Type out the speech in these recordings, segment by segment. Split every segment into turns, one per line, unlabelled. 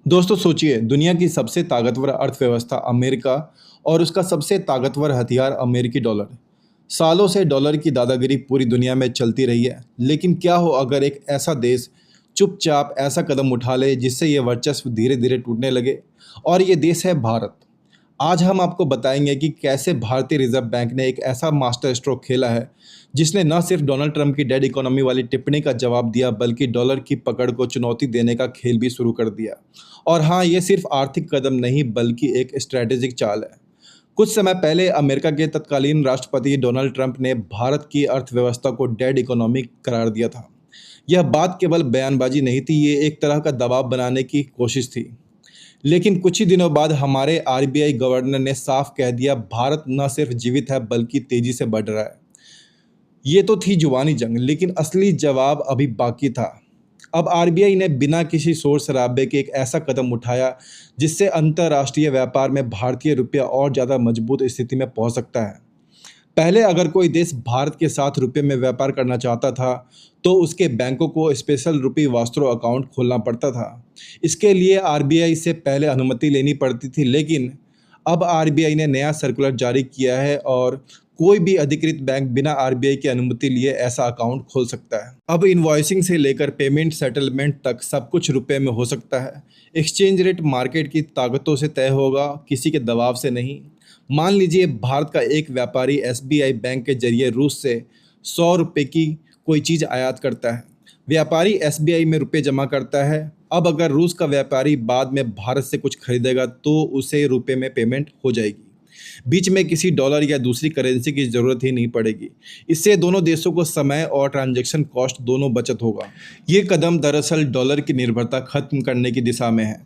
दोस्तों सोचिए, दुनिया की सबसे ताकतवर अर्थव्यवस्था अमेरिका और उसका सबसे ताकतवर हथियार अमेरिकी डॉलर। सालों से डॉलर की दादागिरी पूरी दुनिया में चलती रही है, लेकिन क्या हो अगर एक ऐसा देश चुपचाप ऐसा कदम उठा ले जिससे ये वर्चस्व धीरे धीरे टूटने लगे। और ये देश है भारत। आज हम आपको बताएंगे कि कैसे भारतीय रिजर्व बैंक ने एक ऐसा मास्टर स्ट्रोक खेला है जिसने न सिर्फ डोनाल्ड ट्रंप की डेड इकोनॉमी वाली टिप्पणी का जवाब दिया, बल्कि डॉलर की पकड़ को चुनौती देने का खेल भी शुरू कर दिया। और हाँ, ये सिर्फ आर्थिक कदम नहीं बल्कि एक स्ट्रैटेजिक चाल है। कुछ समय पहले अमेरिका के तत्कालीन राष्ट्रपति डोनाल्ड ट्रंप ने भारत की अर्थव्यवस्था को डेड इकोनॉमी करार दिया था। यह बात केवल बयानबाजी नहीं थी, ये एक तरह का दबाव बनाने की कोशिश थी। लेकिन कुछ ही दिनों बाद हमारे आरबीआई गवर्नर ने साफ कह दिया, भारत न सिर्फ जीवित है बल्कि तेजी से बढ़ रहा है। ये तो थी जुबानी जंग, लेकिन असली जवाब अभी बाकी था। अब आरबीआई ने बिना किसी शोर शराबे के एक ऐसा कदम उठाया जिससे अंतर्राष्ट्रीय व्यापार में भारतीय रुपया और ज़्यादा मजबूत स्थिति में पहुंच सकता है। पहले अगर कोई देश भारत के साथ रुपये में व्यापार करना चाहता था तो उसके बैंकों को स्पेशल रुपी वास्त्रो अकाउंट खोलना पड़ता था। इसके लिए आरबीआई से पहले अनुमति लेनी पड़ती थी, लेकिन अब आरबीआई ने नया सर्कुलर जारी किया है और कोई भी अधिकृत बैंक बिना आरबीआई की अनुमति लिए ऐसा अकाउंट खोल सकता है। अब इनवॉइसिंग से लेकर पेमेंट सेटलमेंट तक सब कुछ रुपए में हो सकता है। एक्सचेंज रेट मार्केट की ताकतों से तय होगा, किसी के दबाव से नहीं। मान लीजिए भारत का एक व्यापारी एसबीआई बैंक के जरिए रूस से 100 रुपये की कोई चीज़ आयात करता है। व्यापारी एसबीआई में रुपए जमा करता है। अब अगर रूस का व्यापारी बाद में भारत से कुछ खरीदेगा तो उसे रुपए में पेमेंट हो जाएगी। बीच में किसी डॉलर या दूसरी करेंसी की ज़रूरत ही नहीं पड़ेगी। इससे दोनों देशों को समय और ट्रांजैक्शन कॉस्ट दोनों बचत होगा। ये कदम दरअसल डॉलर की निर्भरता खत्म करने की दिशा में है।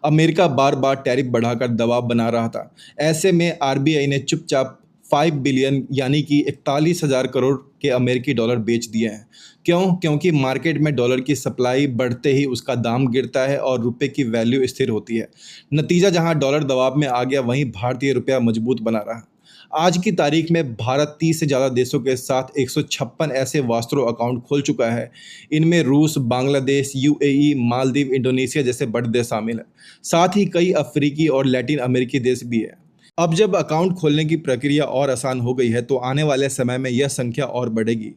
अमेरिका बार बार टैरिफ बढ़ाकर दबाव बना रहा था। ऐसे में आरबीआई ने चुपचाप 5 बिलियन यानी कि 41,000 करोड़ के अमेरिकी डॉलर बेच दिए हैं। क्यों? क्योंकि मार्केट में डॉलर की सप्लाई बढ़ते ही उसका दाम गिरता है और रुपए की वैल्यू स्थिर होती है। नतीजा, जहां डॉलर दबाव में आ गया वहीं भारतीय रुपया मजबूत बना रहा। आज की तारीख में भारत 30 से ज़्यादा देशों के साथ 156 ऐसे वास्त्रो अकाउंट खोल चुका है। इनमें रूस, बांग्लादेश, यूएई, मालदीव, इंडोनेशिया जैसे बड़े देश शामिल हैं। साथ ही कई अफ्रीकी और लैटिन अमेरिकी देश भी है। अब जब अकाउंट खोलने की प्रक्रिया और आसान हो गई है तो आने वाले समय में यह संख्या और बढ़ेगी।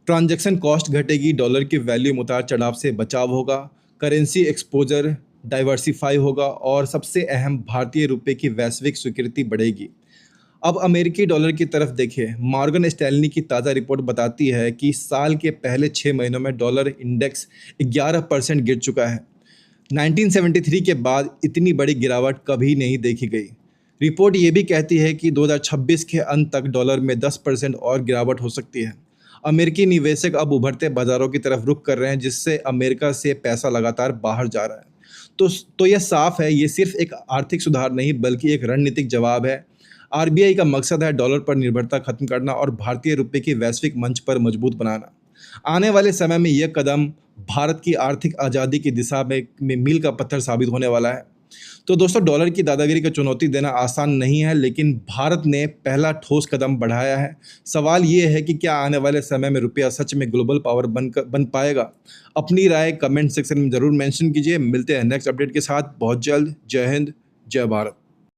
ट्रांजैक्शन कॉस्ट घटेगी, डॉलर की वैल्यू में उतार चढ़ाव से बचाव होगा, करेंसी एक्सपोजर डाइवर्सिफाई होगा और सबसे अहम, भारतीय रुपये की वैश्विक स्वीकृति बढ़ेगी। अब अमेरिकी डॉलर की तरफ देखिए। मॉर्गन स्टैनली की ताज़ा रिपोर्ट बताती है कि साल के पहले 6 महीनों में डॉलर इंडेक्स 11% गिर चुका है। 1973 के बाद इतनी बड़ी गिरावट कभी नहीं देखी गई। रिपोर्ट ये भी कहती है कि 2026 के अंत तक डॉलर में 10% और गिरावट हो सकती है। अमेरिकी निवेशक अब उभरते बाजारों की तरफ रुख कर रहे हैं, जिससे अमेरिका से पैसा लगातार बाहर जा रहा है। तो यह साफ है, ये सिर्फ एक आर्थिक सुधार नहीं बल्कि एक रणनीतिक जवाब है। आरबीआई का मकसद है डॉलर पर निर्भरता खत्म करना और भारतीय रुपये की वैश्विक मंच पर मजबूत बनाना। आने वाले समय में यह कदम भारत की आर्थिक आज़ादी की दिशा में मील का पत्थर साबित होने वाला है। तो दोस्तों, डॉलर की दादागिरी को चुनौती देना आसान नहीं है, लेकिन भारत ने पहला ठोस कदम बढ़ाया है। सवाल ये है कि क्या आने वाले समय में रुपया सच में ग्लोबल पावर बन पाएगा? अपनी राय कमेंट सेक्शन में ज़रूर मेंशन कीजिए। मिलते हैं नेक्स्ट अपडेट के साथ बहुत जल्द। जय हिंद, जय भारत।